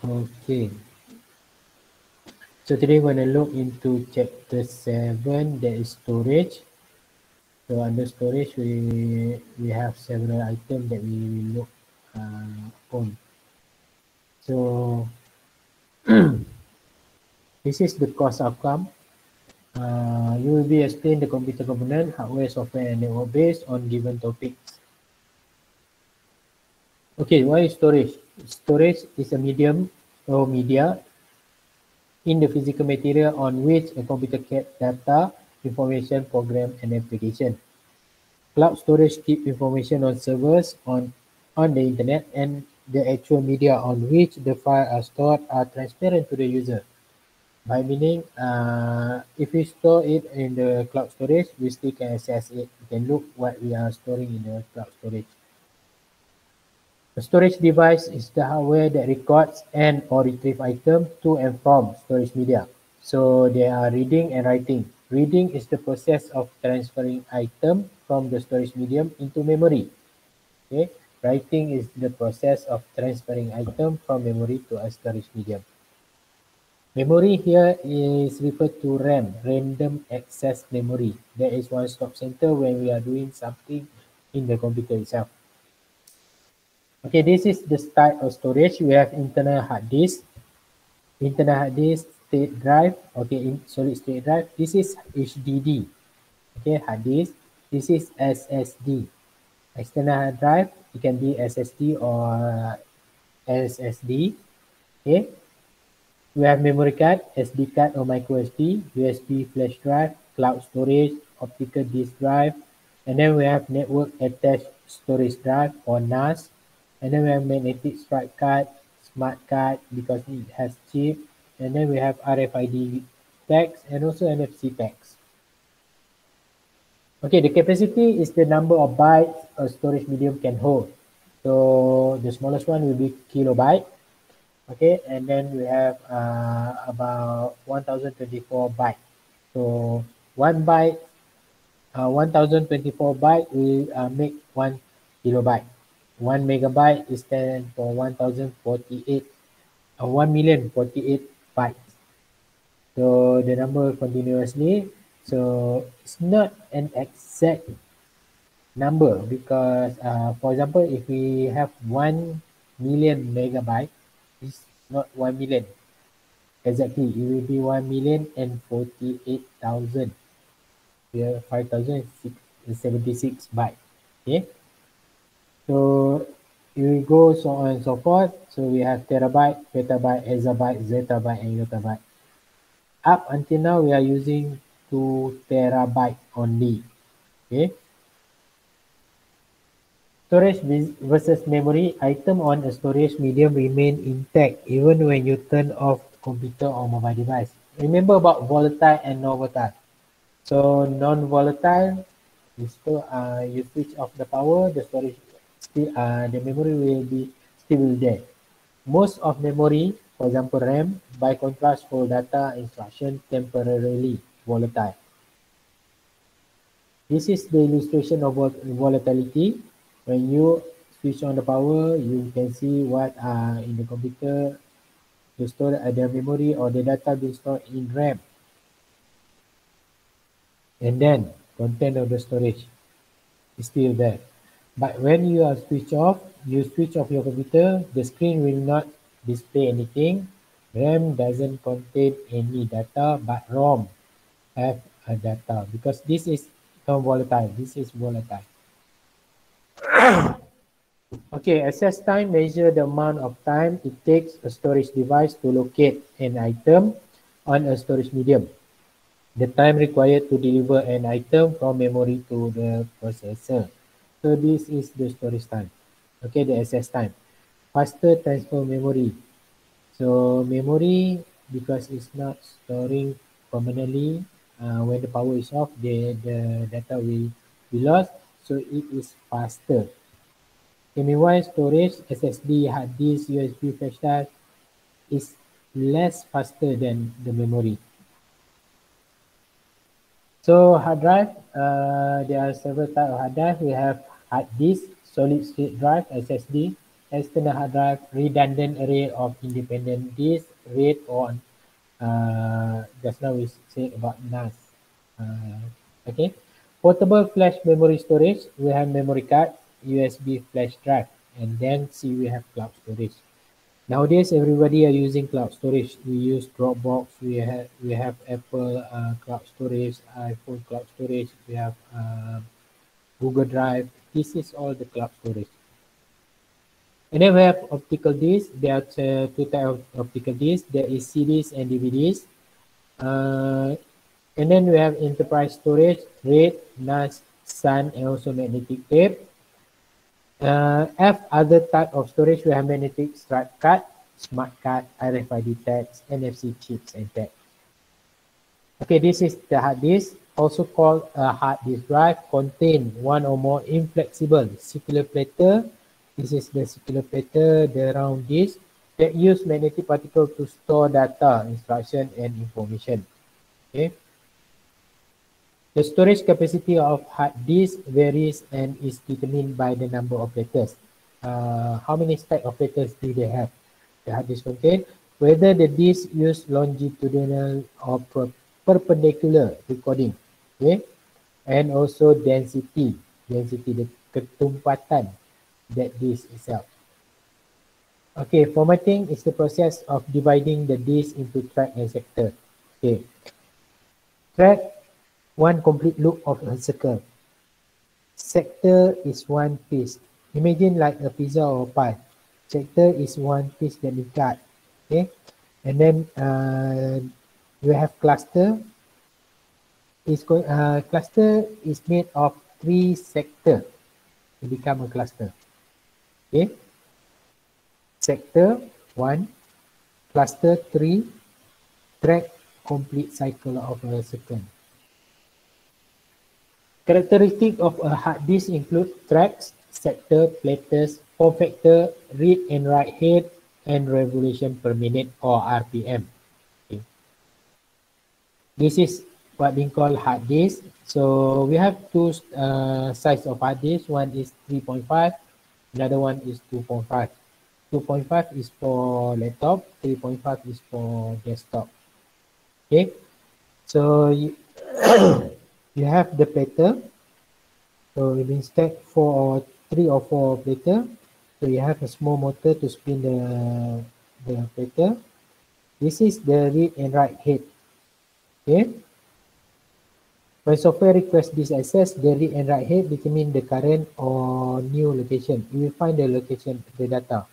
Okay. So today we're going to look into chapter 7, that is storage. So under storage, we have several items that we will look on. So this is the course outcome. You will be explained the computer component, hardware, software, and network based on given topics. Okay, what is storage? Storage is a medium or media in the physical material on which a computer keeps data, information, program, and application. Cloud storage keeps information on servers on the internet, and the actual media on which the files are stored are transparent to the user. By meaning, if we store it in the cloud storage, we still can access it. We can look what we are storing in the cloud storage. A storage device is the hardware that records and or retrieve items to and from storage media. So they are reading and writing. Reading is the process of transferring item from the storage medium into memory. Okay. Writing is the process of transferring item from memory to a storage medium. Memory here is referred to RAM, random access memory. That is one stop center when we are doing something in the computer itself. Okay, this is the start of storage. We have internal hard disk, state drive, okay, in solid state drive. This is HDD, okay, hard disk. This is SSD. External hard drive, it can be SSD or SSD, okay. We have memory card, SD card or micro SD, USB flash drive, cloud storage, optical disk drive, and then we have network attached storage drive or NAS, and then we have magnetic stripe card, smart card because it has chip, and then we have RFID tags and also NFC tags. Okay, the capacity is the number of bytes a storage medium can hold. So the smallest one will be kilobyte. Okay, and then we have about 1024 bytes. So one byte, 1024 byte will make 1 kilobyte. 1 megabyte is stand for 1048, 1,048 bytes. So the number continuously. So it's not an exact number because, for example, if we have 1 million megabyte, it's not 1 million. Exactly, it will be 1,048,000. 5,076 byte. Okay, so it will go so on and so forth. So we have terabyte, petabyte, exabyte, zettabyte, and yottabyte. Up until now, we are using 2 terabyte only. Okay. Storage versus memory. Item on a storage medium remain intact even when you turn off computer or mobile device. Remember about volatile and non-volatile. So non-volatile, you switch off the power, the storage still, the memory will be still there. Most of memory, for example RAM, by contrast hold data instruction temporarily volatile. This is the illustration of volatility. When you switch on the power, you can see what in the computer, the store the memory or the data being stored in RAM. And then content of the storage is still there. But when you are switch off, you switch off your computer, the screen will not display anything. RAM doesn't contain any data, but ROM have a data because this is non-volatile. This is volatile. Okay, access time measure the amount of time it takes a storage device to locate an item on a storage medium. The time required to deliver an item from memory to the processor. So this is the storage time. Okay, the access time. Faster transfer memory. So memory, because it's not storing permanently, when the power is off, the data will be lost. So it is faster. Okay, meanwhile, storage, SSD, hard disk, USB flash drive is less faster than the memory. So hard drive, there are several types of hard drive. We have hard disk, solid state drive, SSD. external hard drive, redundant array of independent disks, RAID on, just now we said about NAS. Okay, portable flash memory storage, we have memory card, USB flash drive, and then C, we have cloud storage. Nowadays, everybody are using cloud storage. We use Dropbox. We have Apple cloud storage, iPhone cloud storage. We have Google Drive. This is all the cloud storage. And then we have optical discs. There are two types of optical discs. There is CDs and DVDs. And then we have enterprise storage, RAID, NAS, SAN, and also magnetic tape. F, other type of storage, we have magnetic stripe card, smart card, RFID tags, NFC chips, and tags. Okay, this is the hard disk, also called a hard disk drive, contain one or more inflexible circular platter. This is the circular platter, the round disk, that use magnetic particle to store data, instruction, and information. Okay. The storage capacity of hard disk varies and is determined by the number of letters. How many stack of letters do they have? The hard disk contain, whether the disk use longitudinal or perpendicular recording, okay, and also density, the ketumpatan that disk itself. Okay, formatting is the process of dividing the disk into track and sector. Okay, track, one complete loop of a circle. Sector is one piece. Imagine like a pizza or a pie. Sector is one piece that we cut. Okay, and then you have cluster. Cluster is made of 3 sectors to become a cluster. Okay, sector 1, cluster 3, track, complete cycle of a circle. Characteristics of a hard disk include tracks, sector, platters, form factor, read and write head, and revolution per minute or RPM. Okay. This is what we call hard disk. So we have two size of hard disk. One is 3.5, another one is 2.5. 2.5 is for laptop, 3.5 is for desktop. Okay, so you have the platter. So we've been stacked 3 or 4 platter. So you have a small motor to spin the platter. This is the read and write head. Okay. When software requests this access, the read and write head determine the current or new location. You will find the location of the data.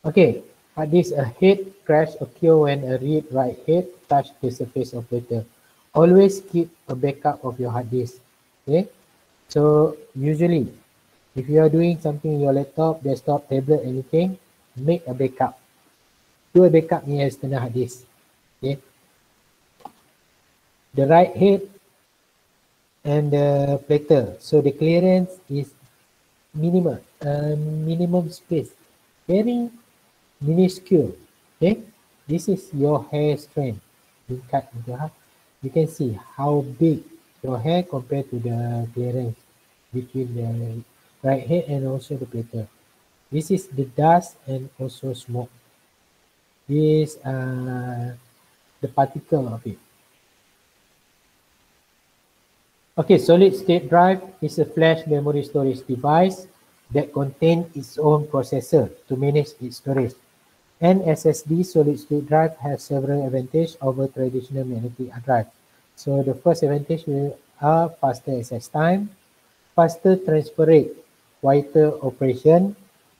Okay. Hard disk, a head crash occur when a read write head touch the surface of platter. Always keep a backup of your hard disk. Okay, so usually if you are doing something in your laptop, desktop, tablet, anything, make a backup. Do a backup in your external hard disk. Okay, the write head and the platter, so the clearance is minimal, minimum space, very minuscule. Okay, this is your hair strand. You cut into half. You can see how big your hair compared to the clearance between the right head and also the platter. This is the dust and also smoke. This the particle of it. Okay, solid state drive is a flash memory storage device that contains its own processor to manage its storage. An SSD solid state drive has several advantages over traditional magnetic hard drive. So the first advantage are faster access time, faster transfer rate, quieter operation,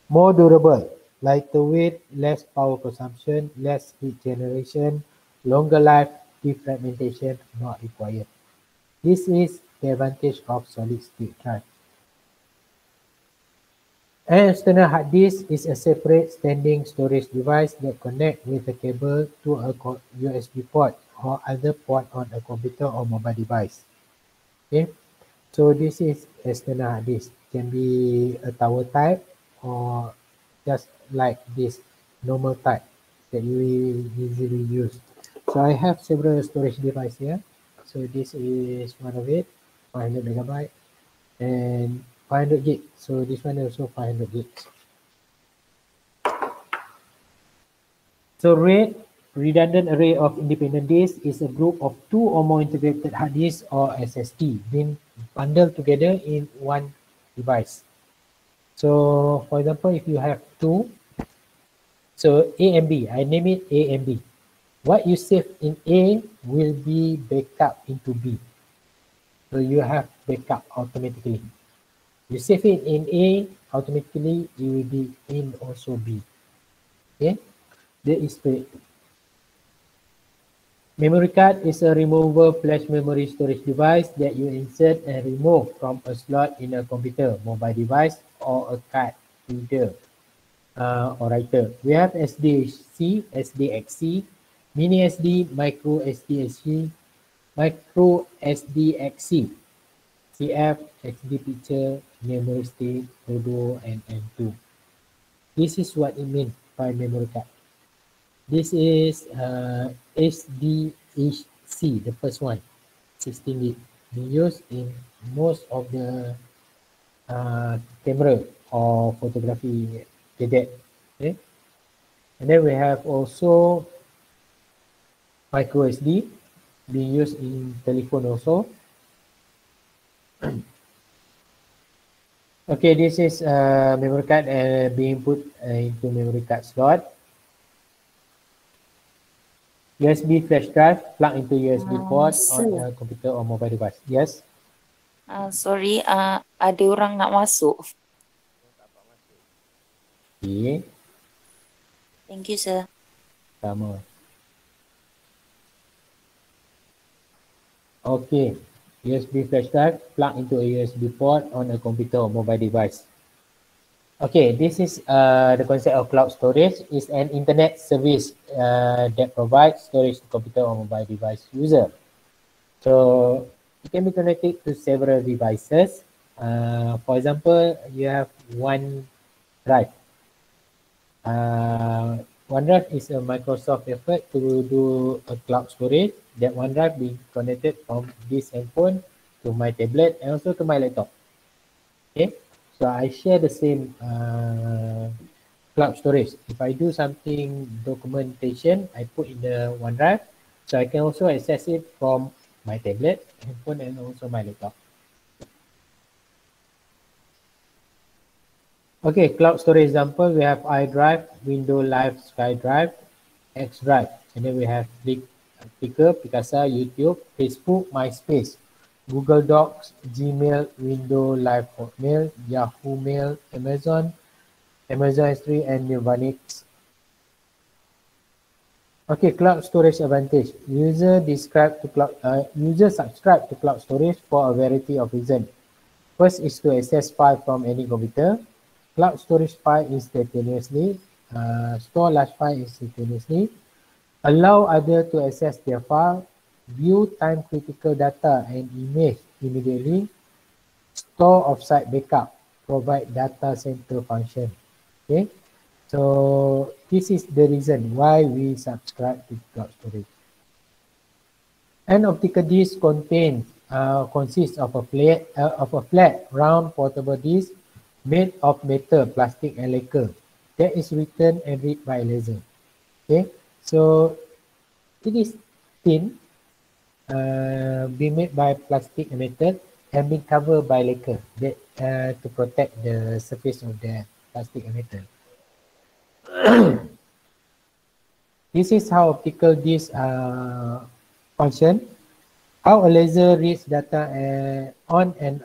more durable, lighter weight, less power consumption, less heat generation, longer life, defragmentation not required. This is the advantage of solid state drive. An external hard disk is a separate standing storage device that connects with a cable to a USB port or other port on a computer or mobile device. Okay, so this is external hard disk. Can be a tower type or just like this normal type that you usually use. So I have several storage devices here. So this is one of it, 500 megabyte, and 500 gig. So this one also 500 gigs. So RAID, redundant array of independent disks, is a group of 2 or more integrated hard disks or SSD being bundled together in one device. So for example, if you have 2, so A and B, I name it A and B. What you save in A will be backup into B. So you have backup automatically. You save it in A, automatically it will be in also B. Okay, that is straight. Memory card is a removable flash memory storage device that you insert and remove from a slot in a computer, mobile device, or a card reader or writer. We have SDHC, SDXC, Mini SD, Micro SDXC, Micro SDXC, CF, XD picture, memory stick, Todo, and M2. This is what it means by memory card. This is SDHC, the first one, 16 gig. Be used in most of the camera or photography cadet. Okay, and then we have also micro SD being used in telephone also. Okay, this is memory card being put into memory card slot. USB flash drive plug into USB port on a computer or mobile device. Yes. Sorry, ada orang nak masuk. Okay. Thank you, sir. Sama. Okay. USB flash drive plug into a USB port on a computer or mobile device. Okay, this is the concept of cloud storage. Is an internet service that provides storage to computer or mobile device user. So it can be connected to several devices. For example, you have OneDrive. OneDrive is a Microsoft effort to do a cloud storage. That OneDrive being connected from this handphone to my tablet and also to my laptop. Okay. So I share the same cloud storage. If I do something documentation, I put in the OneDrive, so I can also access it from my tablet, handphone, and also my laptop. Okay, cloud storage example, we have iDrive, Windows Live SkyDrive, Xdrive, and then we have Flickr, Picasa, YouTube, Facebook, MySpace, Google Docs, Gmail, Windows Live Hotmail, Yahoo Mail, Amazon, Amazon S3, and Nutanix. Okay, cloud storage advantage. User subscribe to cloud storage for a variety of reasons. First is to access file from any computer. Cloud storage file instantaneously. Store large file instantaneously. Allow others to access their file. View time-critical data and image immediately. Store offsite backup. Provide data center function. Okay, so this is the reason why we subscribe to cloud storage. An optical disc consists of a flat, round, portable disc made of metal, plastic, and lacquer that is written and read by laser. Okay, so it is thin. Being made by plastic and metal and being covered by lacquer that to protect the surface of the plastic and metal. This is how optical discs function. How a laser reads data on an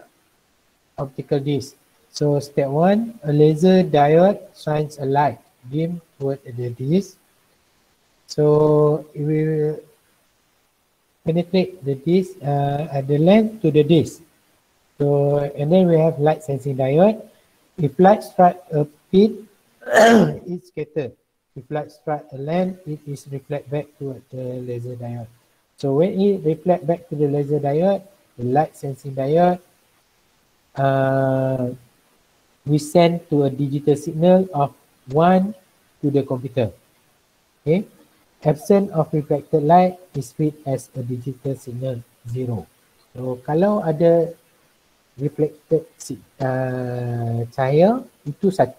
optical disc. So step 1, a laser diode shines a light beam toward the disc. So it will penetrate the disc at the length to the disc. So, and then we have light sensing diode. If light strike a pin, it scatters. If light strike a lamp, it is reflect back to the laser diode. So when it reflect back to the laser diode, the light sensing diode, we send to a digital signal of 1 to the computer. Okay. Absence of reflected light is read as a digital signal 0. So kalau ada reflected cahaya itu 1.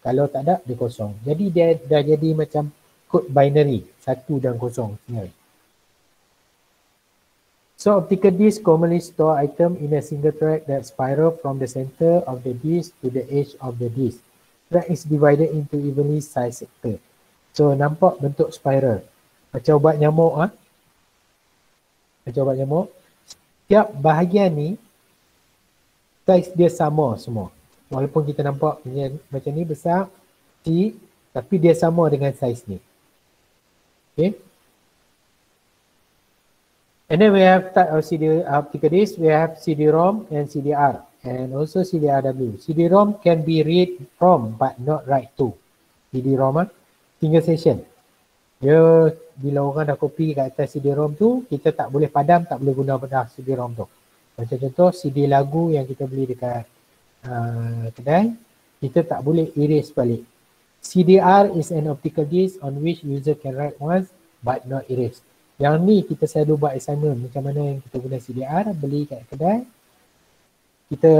Kalau tak ada, dia kosong. Jadi dia dah jadi macam code binary, 1 dan 0 sebenarnya. So optical disc commonly store item in a single track that spiral from the center of the disc to the edge of the disc. Track is divided into evenly sized sector. So nampak bentuk spiral. Macam ubat nyamuk ah. Macam ubat nyamuk. Setiap bahagian ni saiz dia sama semua. Walaupun kita nampak macam ni besar, kecil, tapi dia sama dengan saiz ni. Okay. And then we have type of optical disc. We have CD-ROM and CDR, and also CDRW. CD-ROM can be read from but not write to. CD-ROM single session. Dia bila orang dah copy kat atas CD-ROM tu, kita tak boleh padam, tak boleh guna pada CD-ROM tu. Macam contoh CD lagu yang kita beli dekat kedai, kita tak boleh erase balik. CDR is an optical disc on which user can write once but not erase. Yang ni kita selalu buat assignment macam mana yang kita guna CDR, beli kat kedai. Kita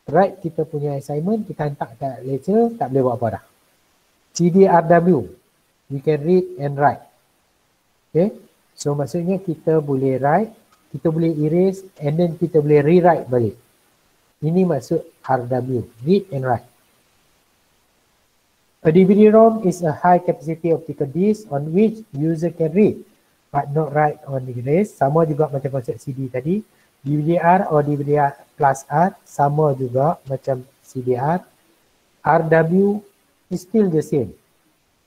write kita punya assignment, kita hantar kat lecturer, tak boleh buat apa dah. CDRW, you can read and write. Okay, so maksudnya kita boleh write, kita boleh erase and then kita boleh rewrite balik. Ini maksud RW, read and write. A DVD-ROM is a high capacity optical disc on which user can read but not write on erase. Sama juga macam konsep CD tadi. DVD-R or DVD-R plus R sama juga macam CDR. RW is still the same.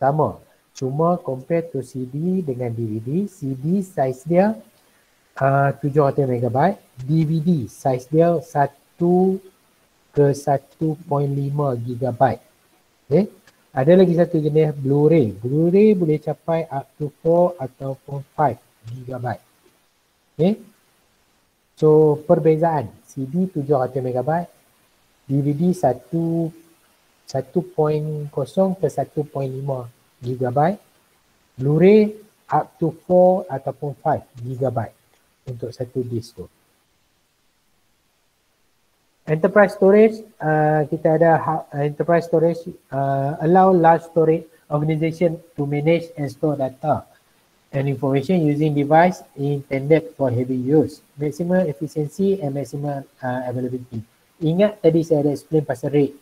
Sama. Cuma compare to CD dengan DVD, CD size dia 700 MB, DVD size dia 1 ke 1.5 GB. Okay. Ada lagi satu jenis Blu-ray. Blu-ray boleh capai up to 4 ataupun 5 GB. Okay. So perbezaan CD 700 MB, DVD 1.0 ke 1.5 GB, Blu-ray up to 4 ataupun 5 GB untuk satu disk tu. Enterprise storage, kita ada enterprise storage allow large storage organization to manage and store data and information using device intended for heavy use. Maximum efficiency and maximum availability. Ingat tadi saya ada explain pasal rate.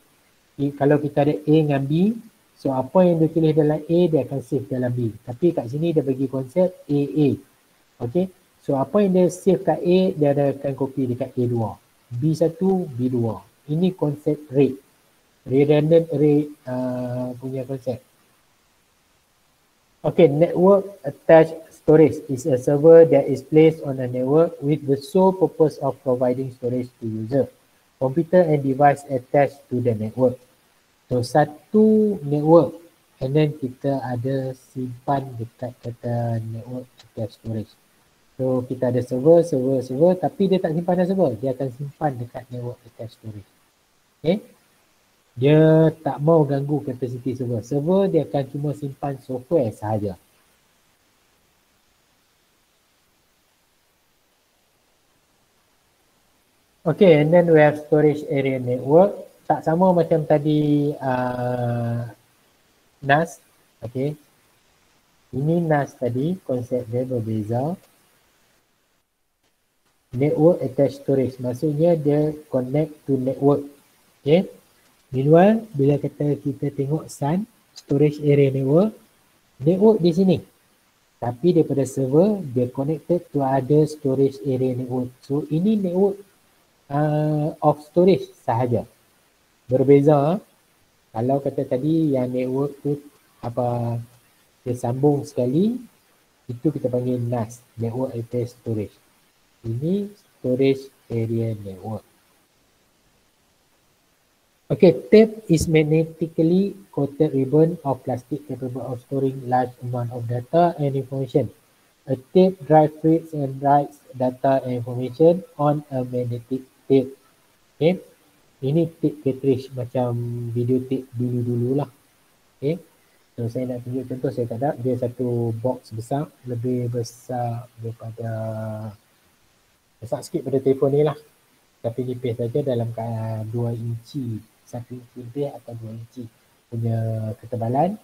Kalau kita ada A dengan B, so apa yang dia tulis dalam A, dia akan save dalam B. Tapi kat sini dia bagi konsep AA. Okay, so apa yang dia save kat A, dia akan copy dekat A2. B1, B2. Ini konsep rate. Redundant array punya konsep. Okay, network attached storage is a server that is placed on a network with the sole purpose of providing storage to user. Computer and device attached to the network. So satu network and then kita ada simpan dekat kata network attached storage. So kita ada server, tapi dia tak simpan dalam server. Dia akan simpan dekat network attached storage. Okay. Dia tak mau ganggu kapasiti server. Server dia akan cuma simpan software sahaja. Okay, and then we have storage area network. Tak sama macam tadi NAS. Okay. Ini NAS tadi, konsep dia berbeza. Network attached storage, maksudnya dia connect to network. Okay. Meanwhile, bila kita tengok SAN, storage area network, network di sini. Tapi daripada server, dia connected to other storage area network. So ini network of storage sahaja. Berbeza. Kalau kata tadi yang network tu apa dia sambung sekali, itu kita panggil NAS, network attached storage. Ini storage area network. Okay, tape is magnetically coated ribbon of plastic capable of storing large amount of data and information. A tape drive reads and writes data and information on a magnetic tape. Okay, ini tape cartridge macam video tape dulu-dulu lah. Okay, so saya nak tunjuk contoh, saya tak ada. Dia satu box besar, lebih besar daripada, besar sikit pada telefon ni lah. Tapi nipis saja dalam 2 inci, 1 inci lebih atau 2 inci punya ketebalan.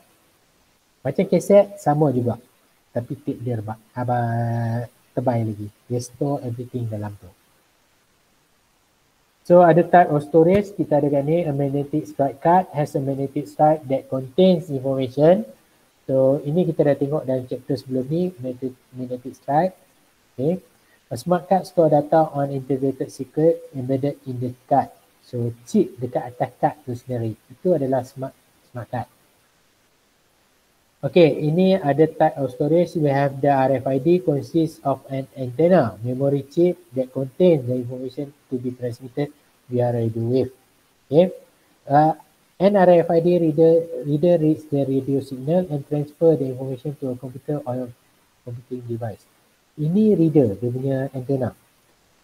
Macam kaset sama juga. Tapi tip dia tebal lagi. Dia store everything dalam tu. So ada type of storage, kita ada kat ni, a magnetic stripe card has a magnetic stripe that contains information. So ini kita dah tengok dalam chapter sebelum ni, magnetic stripe. Okay. A smart card store data on integrated circuit embedded in the card. So chip dekat atas card tu sendiri. Itu adalah smart card. Okay, ini ada type of storage. We have the RFID consists of an antenna, memory chip that contains the information to be transmitted via radio wave. Okay, an RFID reader reads the radio signal and transfer the information to a computer or a computing device. Ini reader, dia punya antenna.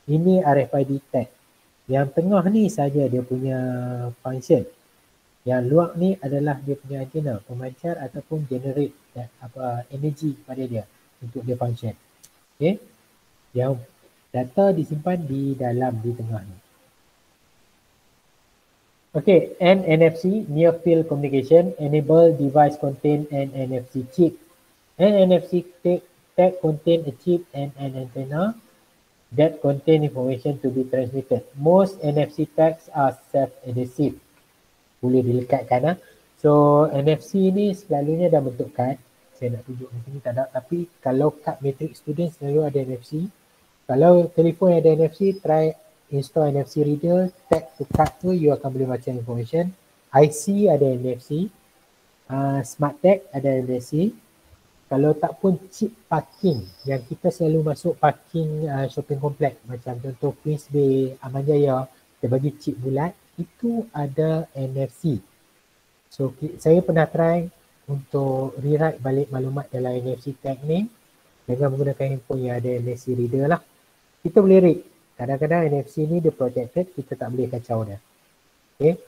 Ini RFID tag. Yang tengah ni saja dia punya function. Yang luar ni adalah dia punya antenna, pemancar ataupun generate energy pada dia untuk dia function. Okay. Yang data disimpan di dalam, di tengah ni. Okay, NFC, Near Field Communication, enable device contain an NFC chip. An NFC tag contain a chip and an antenna that contain information to be transmitted. Most NFC tags are self-adhesive. Boleh dilekatkan. So NFC ni selalunya dah bentuk kad. Saya nak tunjuk di sini tak ada. Tapi kalau kad matric student selalu ada NFC. Kalau telefon ada NFC, try install NFC reader, tag to card tu, you akan boleh baca information. IC ada NFC. Smart tag ada NFC. Kalau tak pun chip parking yang kita selalu masuk parking shopping complex macam contoh Queens Bay, Aman Jaya, dia bagi chip bulat, itu ada NFC. So saya pernah try untuk rewrite balik maklumat dalam NFC tag ni dengan menggunakan handphone yang ada NFC reader lah. Kita boleh read. Kadang-kadang NFC ni dia protected, kita tak boleh kacau dia. Okay.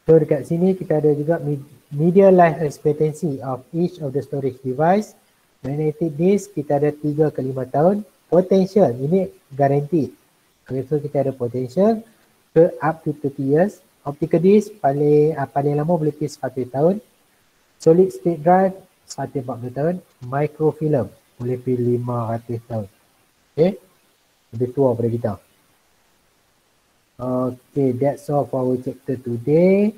So dekat sini kita ada juga media life expectancy of each of the storage device. Magnetic disk kita ada 3 ke 5 tahun. Potential, ini guaranteed. So kita ada potential ke up to 30 years. Optical disk paling lama boleh pergi 100 tahun. Solid state drive 140 tahun. Microfilm boleh pergi 500 tahun. Okay, lebih tua pada kita. Okay, that's all for our chapter today.